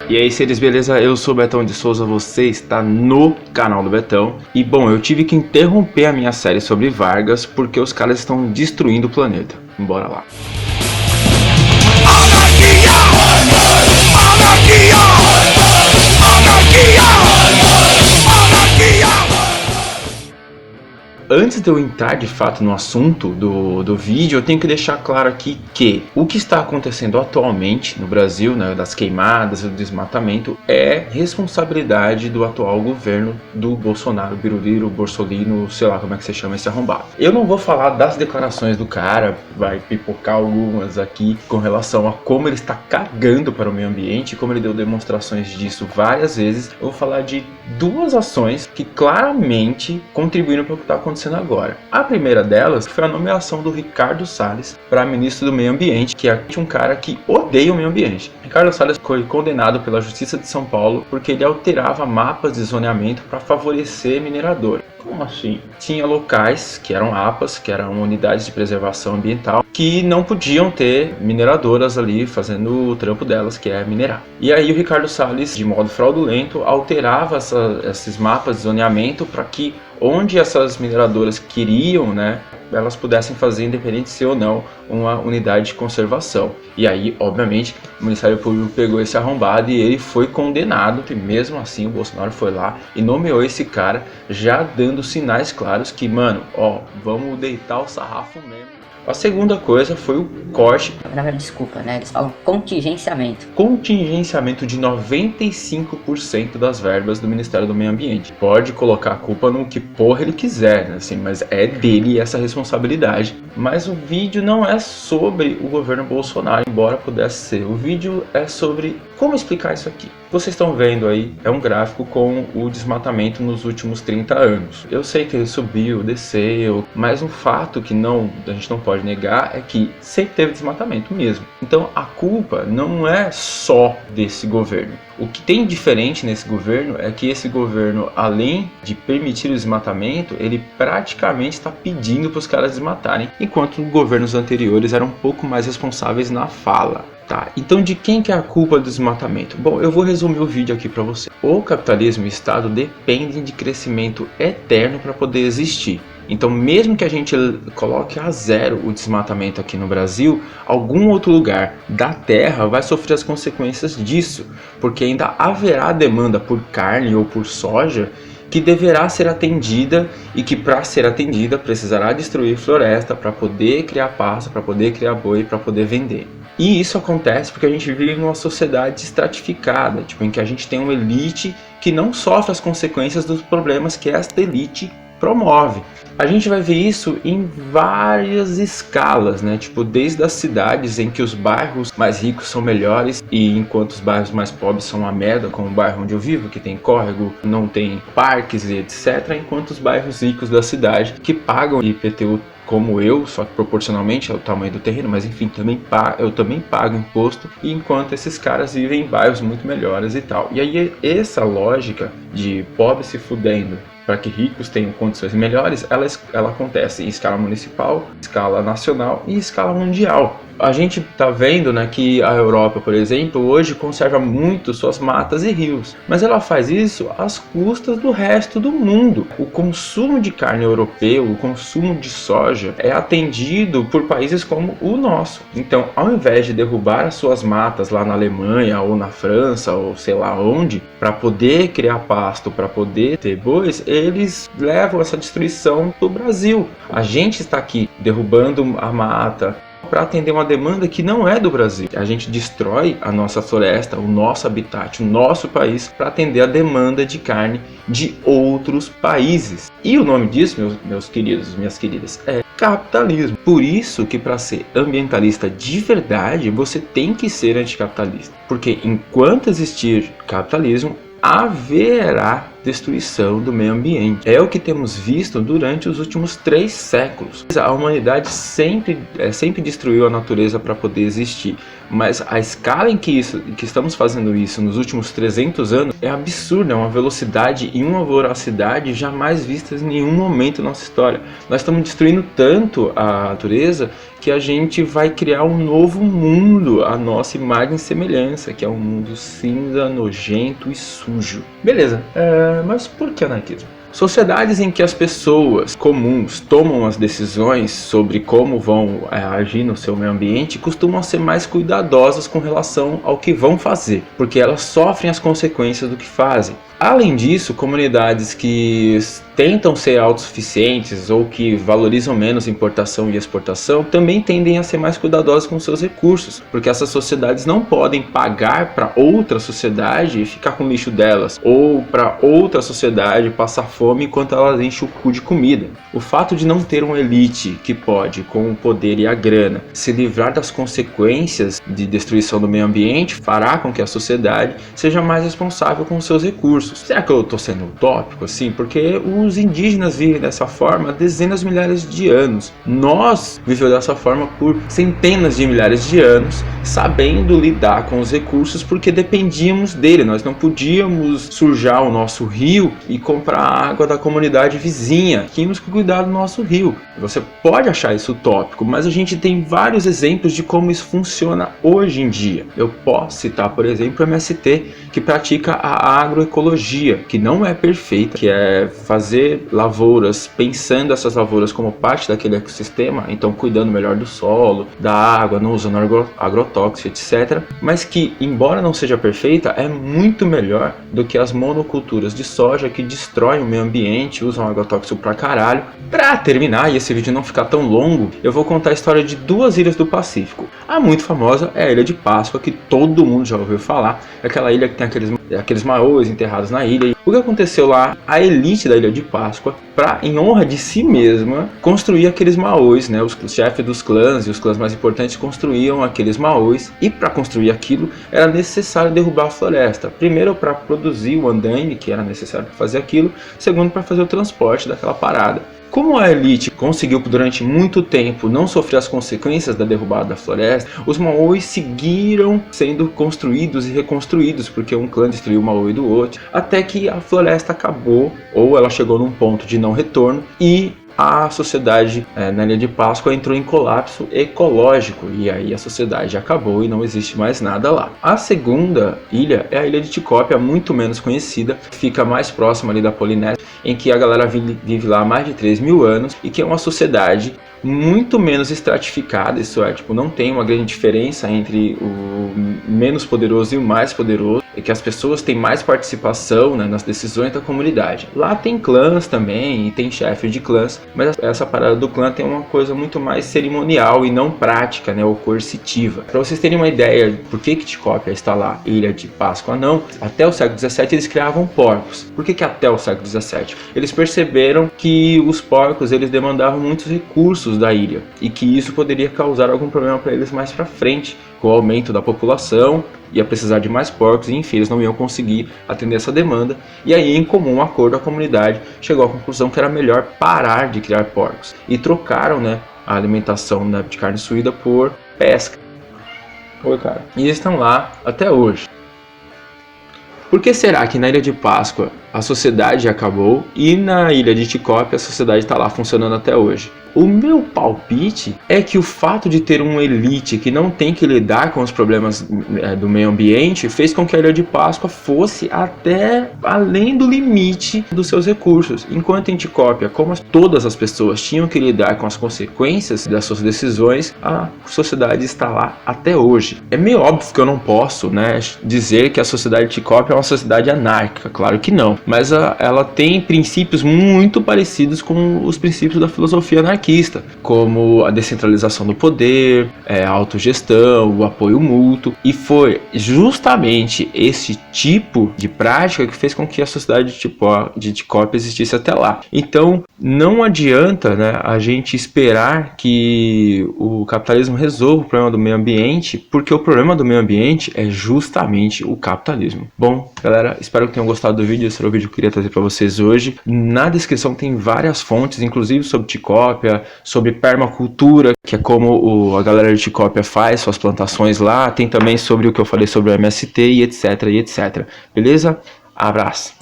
E aí, seres, beleza? Eu sou o Betão de Souza, você está no canal do Betão. E bom, eu tive que interromper a minha série sobre Vargas porque os caras estão destruindo o planeta. Bora lá. Anarquia! Anarquia! Anarquia! Anarquia! Antes de eu entrar de fato no assunto do vídeo, eu tenho que deixar claro aqui que o que está acontecendo atualmente no Brasil, né, das queimadas e do desmatamento, é responsabilidade do atual governo do Bolsonaro, Biruliro, Bolsolino, sei lá como é que você chama esse arrombado. Eu não vou falar das declarações do cara, vai pipocar algumas aqui com relação a como ele está cagando para o meio ambiente, como ele deu demonstrações disso várias vezes. Eu vou falar de duas ações que claramente contribuíram para o que está acontecendo agora. A primeira delas foi a nomeação do Ricardo Salles para ministro do meio ambiente, que é um cara que odeia o meio ambiente. Ricardo Salles foi condenado pela Justiça de São Paulo porque ele alterava mapas de zoneamento para favorecer minerador. Como assim? Tinha locais que eram APAs, que eram unidades de preservação ambiental, que não podiam ter mineradoras ali fazendo o trampo delas, que é minerar. E aí o Ricardo Salles, de modo fraudulento, alterava esses mapas de zoneamento para que onde essas mineradoras queriam, né, elas pudessem fazer, independente de ser ou não, uma unidade de conservação. E aí, obviamente, o Ministério Público pegou esse arrombado e ele foi condenado. E mesmo assim, o Bolsonaro foi lá e nomeou esse cara, já dando sinais claros que, mano, ó, vamos deitar o sarrafo mesmo. A segunda coisa foi o corte. Na verdade, desculpa, né? Eles falam contingenciamento. Contingenciamento de 95% das verbas do Ministério do Meio Ambiente. Pode colocar a culpa no que porra ele quiser, né? Assim, mas é dele essa responsabilidade. Mas o vídeo não é sobre o governo Bolsonaro, embora pudesse ser. O vídeo é sobre como explicar isso aqui. Vocês estão vendo aí, é um gráfico com o desmatamento nos últimos 30 anos. Eu sei que ele subiu, desceu, mas um fato que a gente não pode negar é que sempre teve desmatamento mesmo. Então a culpa não é só desse governo. O que tem diferente nesse governo é que esse governo, além de permitir o desmatamento, ele praticamente está pedindo para os caras desmatarem, enquanto governos anteriores eram um pouco mais responsáveis na fala. Tá, então de quem que é a culpa do desmatamento? Bom, eu vou resumir o vídeo aqui para você. O capitalismo e o Estado dependem de crescimento eterno para poder existir. Então, mesmo que a gente coloque a zero o desmatamento aqui no Brasil, algum outro lugar da Terra vai sofrer as consequências disso, porque ainda haverá demanda por carne ou por soja que deverá ser atendida e que, para ser atendida, precisará destruir floresta para poder criar pasto, para poder criar boi, para poder vender. E isso acontece porque a gente vive numa sociedade estratificada, em que a gente tem uma elite que não sofre as consequências dos problemas que esta elite promove. A gente vai ver isso em várias escalas, né? Desde as cidades em que os bairros mais ricos são melhores e enquanto os bairros mais pobres são uma merda, como o bairro onde eu vivo, que tem córrego, não tem parques e etc. Enquanto os bairros ricos da cidade, que pagam IPTU como eu, só que proporcionalmente ao tamanho do terreno, mas enfim, eu também pago imposto, e enquanto esses caras vivem em bairros muito melhores e tal. E aí essa lógica de pobre se fudendo para que ricos tenham condições melhores, ela acontece em escala municipal, escala nacional e escala mundial. A gente está vendo, né, que a Europa, por exemplo, hoje conserva muito suas matas e rios, mas ela faz isso às custas do resto do mundo. O consumo de carne europeu, o consumo de soja é atendido por países como o nosso. Então, ao invés de derrubar as suas matas lá na Alemanha ou na França ou sei lá onde, para poder criar pasto, para poder ter bois, eles levam essa destruição para o Brasil. A gente está aqui derrubando a mata para atender uma demanda que não é do Brasil. A gente destrói a nossa floresta, o nosso habitat, o nosso país para atender a demanda de carne de outros países. E o nome disso, meus queridos, minhas queridas, é capitalismo. Por isso que para ser ambientalista de verdade, você tem que ser anticapitalista. Porque enquanto existir capitalismo, haverá destruição do meio ambiente. É o que temos visto durante os últimos 3 séculos. A humanidade sempre destruiu a natureza para poder existir, mas a escala em que estamos fazendo isso nos últimos 300 anos é absurda, é uma velocidade e uma voracidade jamais vistas em nenhum momento da nossa história. Nós estamos destruindo tanto a natureza que a gente vai criar um novo mundo, a nossa imagem e semelhança, que é um mundo cinza, nojento e sujo. Beleza, mas por que anarquismo? Sociedades em que as pessoas comuns tomam as decisões sobre como vão agir no seu meio ambiente costumam ser mais cuidadosas com relação ao que vão fazer, porque elas sofrem as consequências do que fazem. Além disso, comunidades que tentam ser autossuficientes ou que valorizam menos importação e exportação também tendem a ser mais cuidadosas com seus recursos, porque essas sociedades não podem pagar para outra sociedade e ficar com o lixo delas, ou para outra sociedade passar fome enquanto elas enchem o cu de comida. O fato de não ter uma elite que pode, com o poder e a grana, se livrar das consequências de destruição do meio ambiente fará com que a sociedade seja mais responsável com seus recursos. Será que eu estou sendo utópico assim? Porque os indígenas vivem dessa forma há dezenas de milhares de anos. Nós vivemos dessa forma por centenas de milhares de anos, sabendo lidar com os recursos porque dependíamos dele. Nós não podíamos sujar o nosso rio e comprar água da comunidade vizinha. Tínhamos que cuidar do nosso rio. Você pode achar isso utópico, mas a gente tem vários exemplos de como isso funciona hoje em dia. Eu posso citar, por exemplo, o MST, que pratica a agroecologia, que não é perfeita, que é fazer lavouras pensando essas lavouras como parte daquele ecossistema, então cuidando melhor do solo, da água, não usando agrotóxico, etc. Mas que, embora não seja perfeita, é muito melhor do que as monoculturas de soja que destroem o meio ambiente, usam agrotóxico pra caralho. Pra terminar, e esse vídeo não ficar tão longo, eu vou contar a história de 2 ilhas do Pacífico. A muito famosa é a Ilha de Páscoa, que todo mundo já ouviu falar, é aquela ilha que tem aqueles maoris enterrados na ilha. O que aconteceu lá? A elite da Ilha de Páscoa, em honra de si mesma, construía aqueles maoris, né? Os chefes dos clãs e os clãs mais importantes construíam aqueles maoris, e para construir aquilo era necessário derrubar a floresta. Primeiro para produzir o andaime, que era necessário para fazer aquilo, segundo para fazer o transporte daquela parada. Como a elite conseguiu durante muito tempo não sofrer as consequências da derrubada da floresta, os maoris seguiram sendo construídos e reconstruídos, porque um clã destruiu o maori do outro, até que a floresta acabou, ou ela chegou num ponto de não retorno, e a sociedade na Ilha de Páscoa entrou em colapso ecológico, e aí a sociedade acabou e não existe mais nada lá. A segunda ilha é a Ilha de Ticópia, muito menos conhecida, fica mais próxima ali da Polinésia, em que a galera vive lá há mais de 3.000 anos, e que é uma sociedade muito menos estratificada, isso é, tipo, não tem uma grande diferença entre o menos poderoso e o mais poderoso, é que as pessoas têm mais participação, né, nas decisões da comunidade. Lá tem clãs também, e tem chefes de clãs, mas essa parada do clã tem uma coisa muito mais cerimonial e não prática, né, ou coercitiva. Para vocês terem uma ideia de por que Ticópia está lá, Ilha de Páscoa não, até o século XVII eles criavam porcos. Por que até o século XVII? Eles perceberam que os porcos eles demandavam muitos recursos da ilha e que isso poderia causar algum problema para eles mais para frente, com o aumento da população, ia precisar de mais porcos e enfim eles não iam conseguir atender essa demanda, e aí em comum acordo a comunidade chegou à conclusão que era melhor parar de criar porcos e trocaram, né, a alimentação, né, de carne suína por pesca. Oi, cara. E eles estão lá até hoje. Por que será que na Ilha de Páscoa a sociedade acabou e na Ilha de Ticópia a sociedade está lá funcionando até hoje? O meu palpite é que o fato de ter uma elite que não tem que lidar com os problemas do meio ambiente fez com que a Ilha de Páscoa fosse até além do limite dos seus recursos. Enquanto em Ticópia, como todas as pessoas tinham que lidar com as consequências das suas decisões, a sociedade está lá até hoje. É meio óbvio que eu não posso, né, dizer que a sociedade de Ticópia é uma sociedade anárquica, claro que não. Mas ela tem princípios muito parecidos com os princípios da filosofia anarquista, como a descentralização do poder, a autogestão, o apoio mútuo, e foi justamente esse tipo de prática que fez com que a sociedade de Ticópia existisse até lá. Então não adianta, né, a gente esperar que o capitalismo resolva o problema do meio ambiente, porque o problema do meio ambiente é justamente o capitalismo. Bom, galera, espero que tenham gostado do vídeo. Esse era o vídeo que eu queria trazer para vocês hoje. Na descrição tem várias fontes, inclusive sobre Ticópia, sobre permacultura, que é como a galera de Ticópia faz suas plantações lá. Tem também sobre o que eu falei sobre o MST e etc, e etc. Beleza? Abraço!